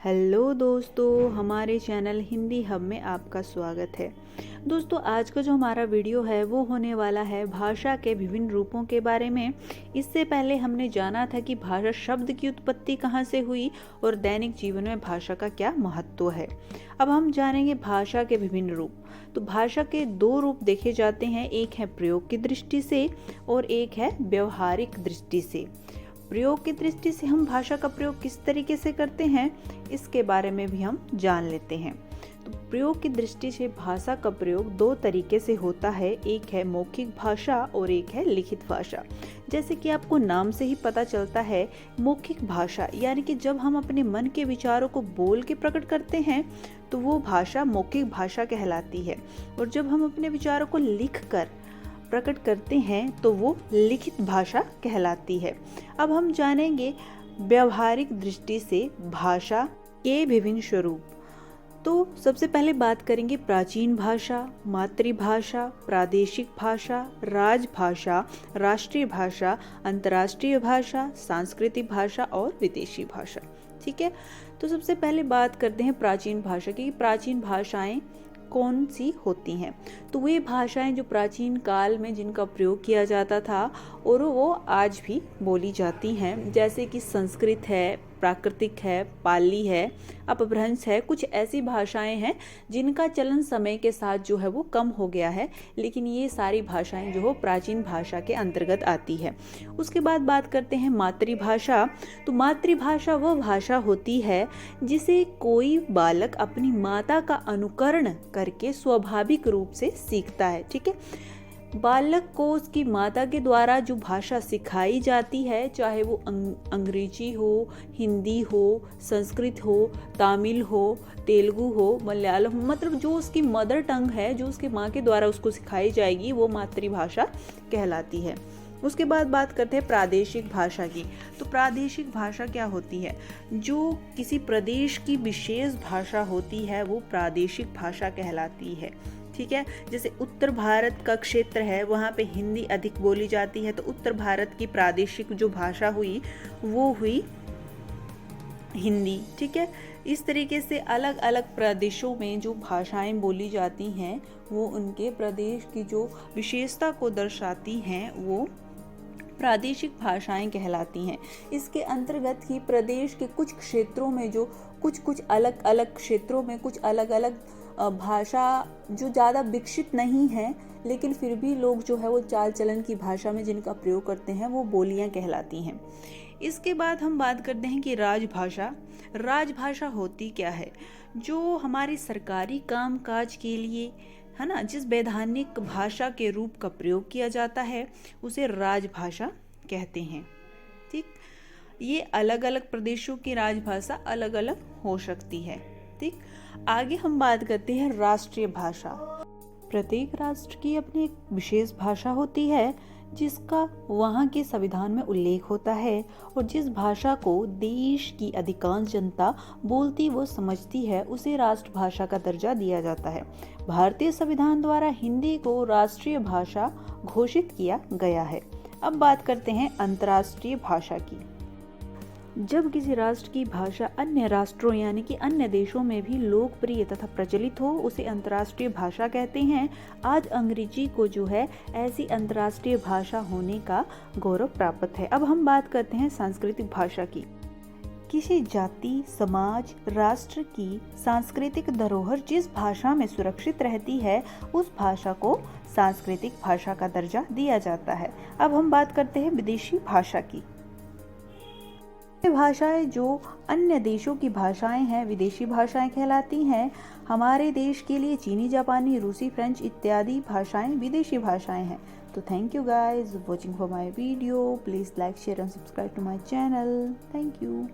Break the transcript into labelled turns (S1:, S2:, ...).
S1: Hello दोस्तों, हमारे channel Hindi hub में आपका स्वागत है। दोस्तों, आज का जो हमारा वीडियो है वो होने वाला है भाषा के विभिन्न रूपों के बारे में। इससे पहले हमने जाना था कि भाषा शब्द की उत्पत्ति कहाँ से हुई और दैनिक जीवन में भाषा का क्या महत्व है। अब हम जानेंगे भाषा के विभिन्न रूप। तो भाषा के दो रूप देखे जाते हैं, एक है प्रयोग की दृष्टि से और एक है व्यवहारिक दृष्टि से। प्रयोग की दृष्टि से हम भाषा का प्रयोग किस तरीके से करते हैं, इसके बारे में भी हम जान लेते हैं। तो प्रयोग की दृष्टि से भाषा का प्रयोग दो तरीके से होता है, एक है मौखिक भाषा और एक है लिखित भाषा। जैसे कि आपको नाम से ही पता चलता है, मौखिक भाषा यानी कि जब हम अपने मन के विचारों को बोल के प्रकट करते हैं तो वो भाषा मौखिक भाषा कहलाती है, और जब हम अपने विचारों को लिख कर प्रकट करते हैं तो वो लिखित भाषा कहलाती है। अब हम जानेंगे व्यवहारिक दृष्टि से भाषा के विभिन्न स्वरूप। तो सबसे पहले बात करेंगे प्राचीन भाषा, मातृभाषा, प्रादेशिक भाषा, राजभाषा, राष्ट्रीय भाषा, अंतर्राष्ट्रीय भाषा, सांस्कृतिक भाषा और विदेशी भाषा। ठीक है, तो सबसे पहले बात करते हैं प्राचीन भाषा की। प्राचीन भाषाएं कौन सी होती हैं? तो वे भाषाएं जो प्राचीन काल में जिनका प्रयोग किया जाता था और वो आज भी बोली जाती हैं, जैसे कि संस्कृत है, प्राकृतिक है, पाली है, अपभ्रंश है। कुछ ऐसी भाषाएं हैं जिनका चलन समय के साथ जो है वो कम हो गया है, लेकिन ये सारी भाषाएं जो हो प्राचीन भाषा के अंतर्गत आती है। उसके बाद बात करते हैं मातृभाषा। तो मातृभाषा वह भाषा होती है जिसे कोई बालक अपनी माता का अनुकरण करके स्वाभाविक रूप से सीखता है। ठीक है, बालक को उसकी माता के द्वारा जो भाषा सिखाई जाती है, चाहे वो अंग्रेजी हो, हिंदी हो, संस्कृत हो, तमिल हो, तेलुगु हो, मलयालम हो, मतलब जो उसकी मदर टंग है, जो उसकी माँ के द्वारा उसको सिखाई जाएगी, वो मातृभाषा कहलाती है। उसके बाद बात करते हैं प्रादेशिक भाषा की। तो प्रादेशिक भाषा क्या होती है? जो किसी प्रदेश की विशेष भाषा होती है वो प्रादेशिक भाषा कहलाती है। ठीक है, जैसे उत्तर भारत का क्षेत्र है, वहाँ पे हिंदी अधिक बोली जाती है, तो उत्तर भारत की प्रादेशिक जो भाषा हुई वो हुई हिंदी। ठीक है, इस तरीके से अलग अलग प्रदेशों में जो भाषाएं बोली जाती हैं वो उनके प्रदेश की जो विशेषता को दर्शाती हैं वो प्रादेशिक भाषाएं कहलाती हैं। इसके अंतर्गत ही प्रदेश के कुछ क्षेत्रों में जो कुछ अलग अलग क्षेत्रों में कुछ अलग अलग भाषा जो ज़्यादा विकसित नहीं है, लेकिन फिर भी लोग जो है वो चाल चलन की भाषा में जिनका प्रयोग करते हैं वो बोलियां कहलाती हैं। इसके बाद हम बात करते हैं कि राजभाषा। राजभाषा होती क्या है? जो हमारी सरकारी कामकाज के लिए है ना, जिस वैधानिक भाषा के रूप का प्रयोग किया जाता है उसे राजभाषा कहते हैं। ठीक, ये अलग अलग प्रदेशों की राजभाषा अलग अलग हो सकती है। ठीक, आगे हम बात करते हैं राष्ट्रीय भाषा। प्रत्येक राष्ट्र की अपनी एक विशेष भाषा होती है जिसका वहाँ के संविधान में उल्लेख होता है, और जिस भाषा को देश की अधिकांश जनता बोलती व समझती है उसे राष्ट्रभाषा का दर्जा दिया जाता है। भारतीय संविधान द्वारा हिंदी को राष्ट्रीय भाषा घोषित किया गया है। अब बात करते हैं अंतर्राष्ट्रीय भाषा की। जब किसी राष्ट्र की भाषा अन्य राष्ट्रों यानी कि अन्य देशों में भी लोकप्रिय तथा प्रचलित हो उसे अंतर्राष्ट्रीय भाषा कहते हैं। आज अंग्रेजी को जो है ऐसी अंतर्राष्ट्रीय भाषा होने का गौरव प्राप्त है। अब हम बात करते हैं सांस्कृतिक भाषा की। किसी जाति, समाज, राष्ट्र की सांस्कृतिक धरोहर जिस भाषा में सुरक्षित रहती है उस भाषा को सांस्कृतिक भाषा का दर्जा दिया जाता है। अब हम बात करते हैं विदेशी भाषा की। भाषाएं जो अन्य देशों की भाषाएं हैं विदेशी भाषाएं कहलाती हैं। हमारे देश के लिए चीनी, जापानी, रूसी, फ्रेंच इत्यादि भाषाएं विदेशी भाषाएं हैं। तो thank you guys watching for my video. Please like, share and subscribe to my channel. Thank you.